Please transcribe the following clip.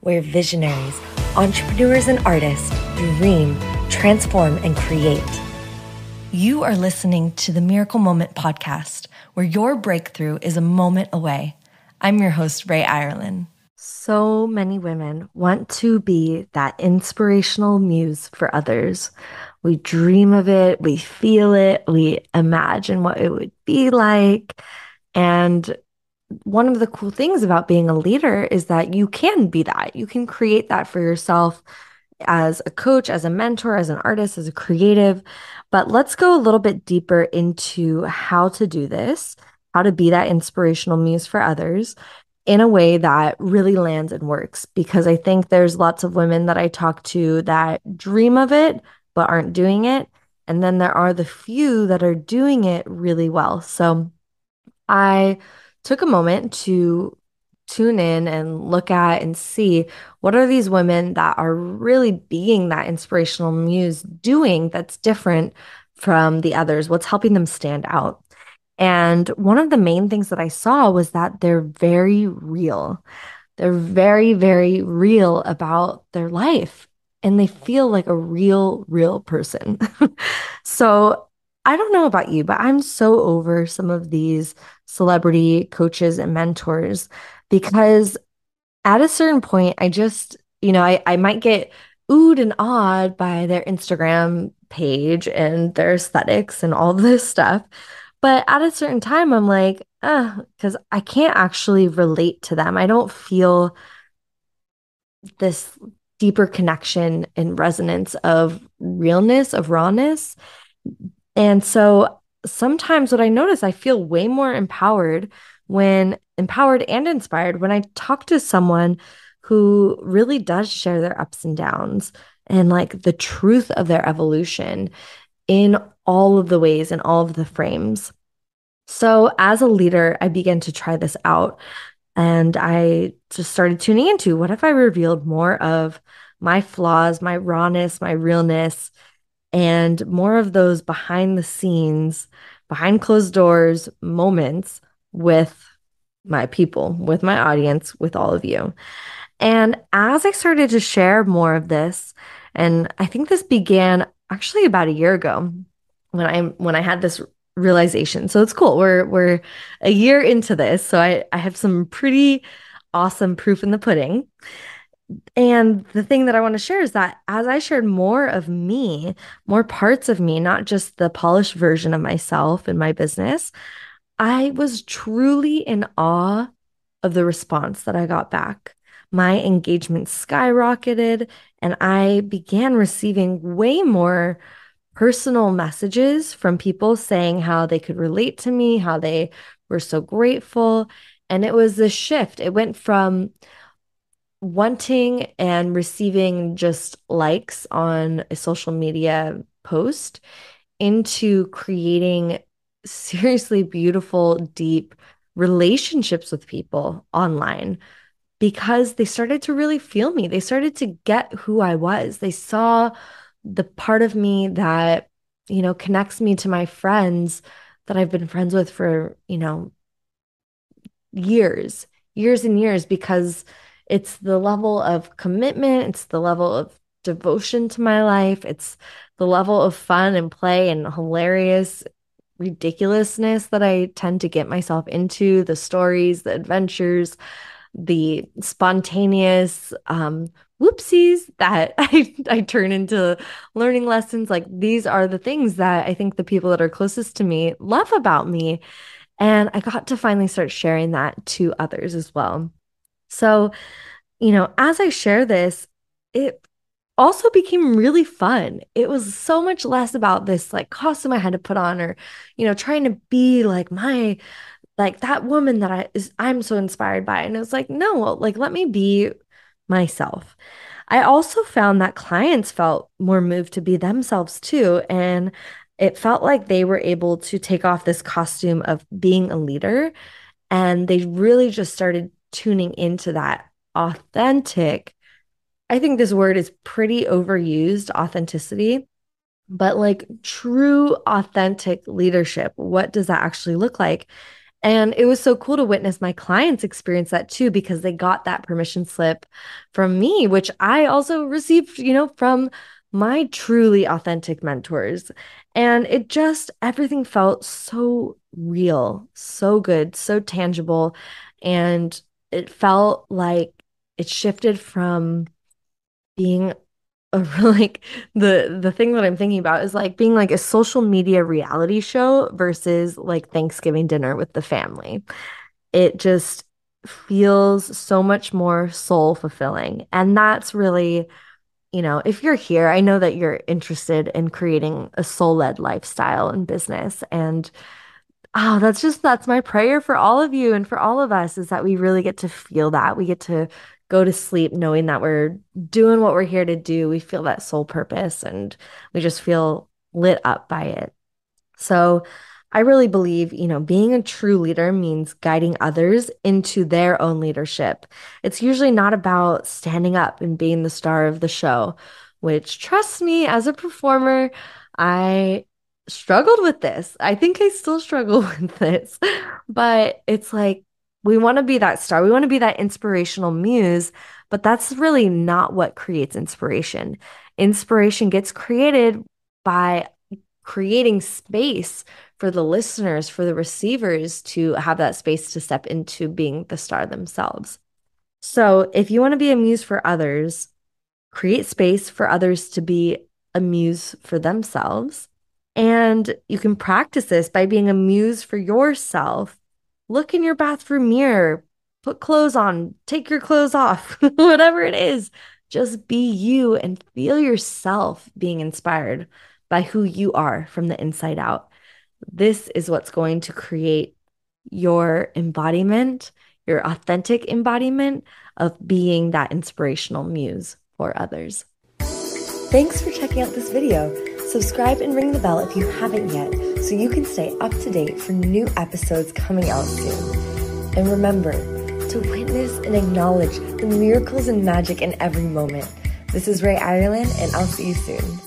where visionaries, entrepreneurs, and artists dream, transform, and create. You are listening to the Miracle Moment podcast, where your breakthrough is a moment away. I'm your host, Rae Irelan. So many women want to be that inspirational muse for others. We dream of it, we feel it, we imagine what it would be like. And one of the cool things about being a leader is that you can be that. You can create that for yourself as a coach, as a mentor, as an artist, as a creative. But let's go a little bit deeper into how to do this, how to be that inspirational muse for others in a way that really lands and works. Because I think there's lots of women that I talk to that dream of it, but aren't doing it. And then there are the few that are doing it really well. So I took a moment to tune in and look at and see what are these women that are really being that inspirational muse doing that's different from the others, what's helping them stand out. And one of the main things that I saw was that they're very real. They're very, very real about their life and they feel like a real person. So I don't know about you, but I'm so over some of these celebrity coaches and mentors because at a certain point, I just, I might get oohed and awed by their Instagram page and their aesthetics and all this stuff. But at a certain time, I'm like, because I can't actually relate to them. I don't feel this deeper connection and resonance of realness, of rawness. And so sometimes what I notice, I feel way more empowered and inspired when I talk to someone who really does share their ups and downs and like the truth of their evolution in all of the ways and all of the frames. So as a leader, I began to try this out and I just started tuning into what if I revealed more of my flaws, my rawness, my realness, and more of those behind the scenes, behind closed doors moments with my people, with my audience, with all of you. And as I started to share more of this, and I think this began actually about a year ago when I had this realization. So it's cool. We're a year into this. So I have some pretty awesome proof in the pudding. And the thing that I want to share is that as I shared more of me, more parts of me, not just the polished version of myself and my business, I was truly in awe of the response that I got back. My engagement skyrocketed, and I began receiving way more personal messages from people saying how they could relate to me, how they were so grateful. And it was this shift. It went from wanting and receiving just likes on a social media post into creating seriously beautiful, deep relationships with people online because they started to really feel me. They started to get who I was. They saw the part of me that, connects me to my friends that I've been friends with for, years and years because it's the level of commitment, it's the level of devotion to my life, it's the level of fun and play and hilarious ridiculousness that I tend to get myself into, the stories, the adventures, the spontaneous whoopsies that I turn into learning lessons. Like these are the things that I think the people that are closest to me love about me. And I got to finally start sharing that to others as well. So, as I share this, it also became really fun. It was so much less about this like costume I had to put on or, trying to be like like that woman that I'm so inspired by. And it was like, no, like let me be myself. I also found that clients felt more moved to be themselves too. And it felt like they were able to take off this costume of being a leader and they really just started tuning into that authentic. I think this word is pretty overused, authenticity, but like true authentic leadership. What does that actually look like? And it was so cool to witness my clients experience that too, because they got that permission slip from me, which I also received, from my truly authentic mentors. And it just, everything felt so real, so good, so tangible. And it felt like it shifted from being like the thing that I'm thinking about is like being like a social media reality show versus like Thanksgiving dinner with the family. It just feels so much more soul fulfilling. And that's really, if you're here, I know that you're interested in creating a soul-led lifestyle and business. And oh, that's my prayer for all of you and for all of us is that we really get to feel that. We get to go to sleep knowing that we're doing what we're here to do. We feel that soul purpose and we just feel lit up by it. So I really believe, being a true leader means guiding others into their own leadership. It's usually not about standing up and being the star of the show, which, trust me, as a performer, I struggled with this. I think I still struggle with this, but it's like we want to be that star. We want to be that inspirational muse, but that's really not what creates inspiration. Inspiration gets created by creating space for the listeners, for the receivers to have that space to step into being the star themselves. So if you want to be a muse for others, create space for others to be a muse for themselves. And you can practice this by being a muse for yourself. Look in your bathroom mirror, put clothes on, take your clothes off, whatever it is. Just be you and feel yourself being inspired by who you are from the inside out. This is what's going to create your embodiment, your authentic embodiment of being that inspirational muse for others. Thanks for checking out this video. Subscribe and ring the bell if you haven't yet, so you can stay up to date for new episodes coming out soon. And remember to witness and acknowledge the miracles and magic in every moment. This is Rae Irelan, and I'll see you soon.